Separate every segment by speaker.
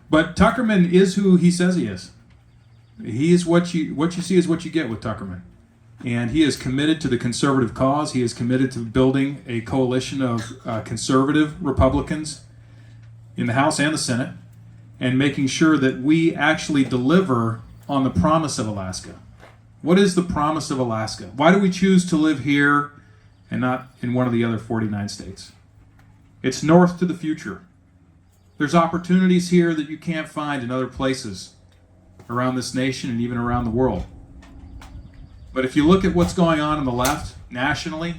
Speaker 1: But Tuckerman is who he says he is. He is what you see is what you get with Tuckerman. And he is committed to the conservative cause. He is committed to building a coalition of conservative Republicans in the House and the Senate, and making sure that we actually deliver on the promise of Alaska. What is the promise of Alaska? Why do we choose to live here and not in one of the other 49 states? It's north to the future. There's opportunities here that you can't find in other places around this nation and even around the world. But if you look at what's going on the left nationally,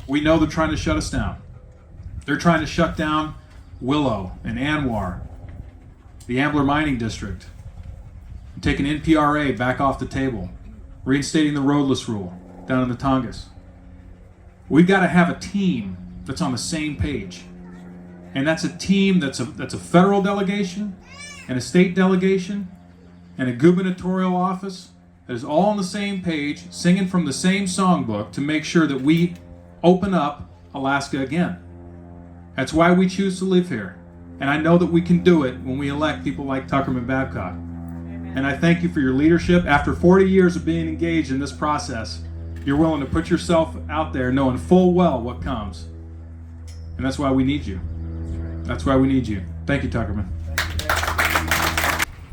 Speaker 1: we know they're trying to shut us down. They're trying to shut down Willow and Anwar, the Ambler Mining District, taking NPRA back off the table, reinstating the roadless rule down in the Tongass. We've got to have a team that's on the same page. And that's a team that's a federal delegation and a state delegation and a gubernatorial office that is all on the same page, singing from the same songbook to make sure that we open up Alaska again. That's why we choose to live here. And I know that we can do it when we elect people like Tuckerman Babcock. And I thank you for your leadership. After 40 years of being engaged in this process, you're willing to put yourself out there knowing full well what comes. And that's why we need you. That's why we need you. Thank you, Tuckerman.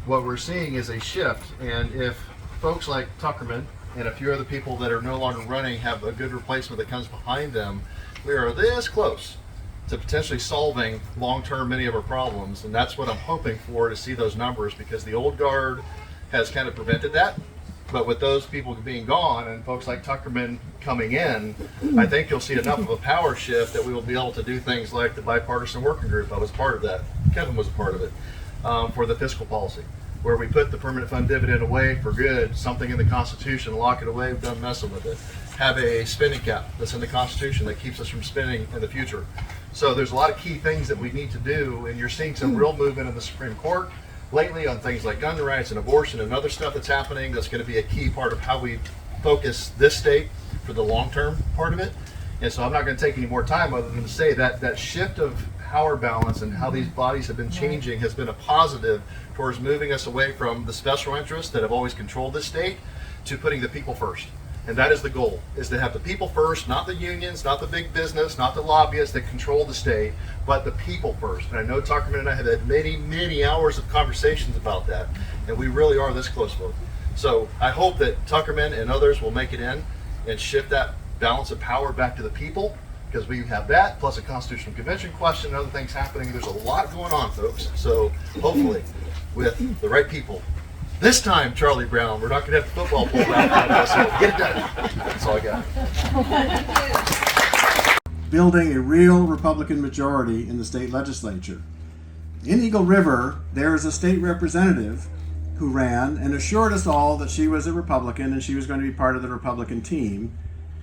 Speaker 2: What we're seeing is a shift, and if folks like Tuckerman and a few other people that are no longer running have a good replacement that comes behind them, we are this close to potentially solving long-term many of our problems, and that's what I'm hoping for, to see those numbers, because the old guard has kind of prevented that. But with those people being gone and folks like Tuckerman coming in, I think you'll see enough of a power shift that we will be able to do things like the bipartisan working group. I was part of that. Kevin was a part of it, for the fiscal policy, where we put the permanent fund dividend away for good, something in the Constitution, lock it away, done messing with it. Have a spending cap that's in the Constitution that keeps us from spending in the future. So there's a lot of key things that we need to do, and you're seeing some real movement in the Supreme Court lately on things like gun rights and abortion and other stuff that's happening. That's going to be a key part of how we focus this state for the long-term part of it. And so I'm not going to take any more time other than to say that that shift of power balance and how these bodies have been changing has been a positive towards moving us away from the special interests that have always controlled this state to putting the people first. And that is the goal, is to have the people first, not the unions, not the big business, not the lobbyists that control the state, but the people first. And I know Tuckerman and I have had many, many hours of conversations about that, and we really are this close, folks. So I hope that Tuckerman and others will make it in and shift that balance of power back to the people, because we have that, plus a constitutional convention question and other things happening. There's a lot going on, folks. So hopefully, with the right people, this time, Charlie Brown, we're not going to have the football pulled out. So get it done. That's all I got.
Speaker 3: Building a real Republican majority in the state legislature. In Eagle River, there is a state representative who ran and assured us all that she was a Republican and she was going to be part of the Republican team.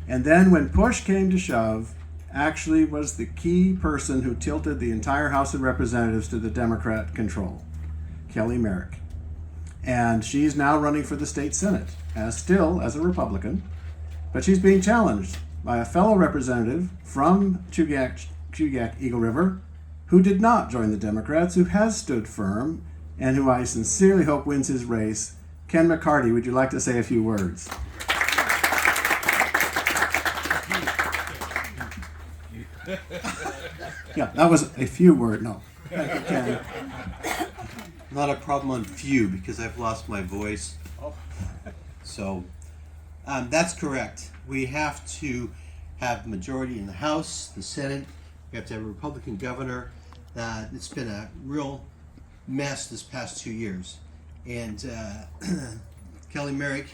Speaker 3: And then when push came to shove, actually was the key person who tilted the entire House of Representatives to the Democrat control, Kelly Merrick. And she's now running for the state Senate, still as a Republican, but she's being challenged by a fellow representative from Chugach, Eagle River, who did not join the Democrats, who has stood firm, and who I sincerely hope wins his race. Ken McCarty, would you like to say a few words? Yeah, that was a few words. No. Ken.
Speaker 4: Not a problem on few, because I've lost my voice. So that's correct. We have to have majority in the House, the Senate. We have to have a Republican governor. It's been a real mess this past 2 years. And Kelly Merrick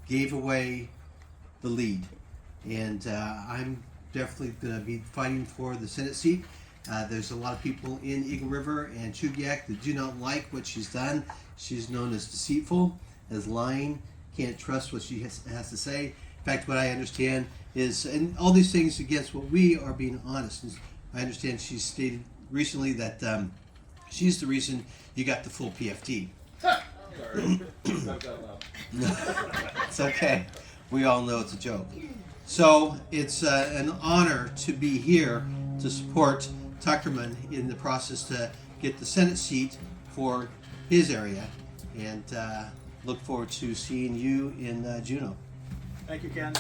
Speaker 4: gave away the lead. And I'm definitely going to be fighting for the Senate seat. There's a lot of people in Eagle River and Chugach that do not like what she's done. She's known as deceitful, as lying, can't trust what she has to say. In fact, what I understand is, and all these things against what we are being honest. I understand she's stated recently that she's the reason you got the full PFD. It's okay. We all know it's a joke. So it's an honor to be here to support Tuckerman in the process to get the Senate seat for his area, and look forward to seeing you in Juneau.
Speaker 3: Thank you, Ken.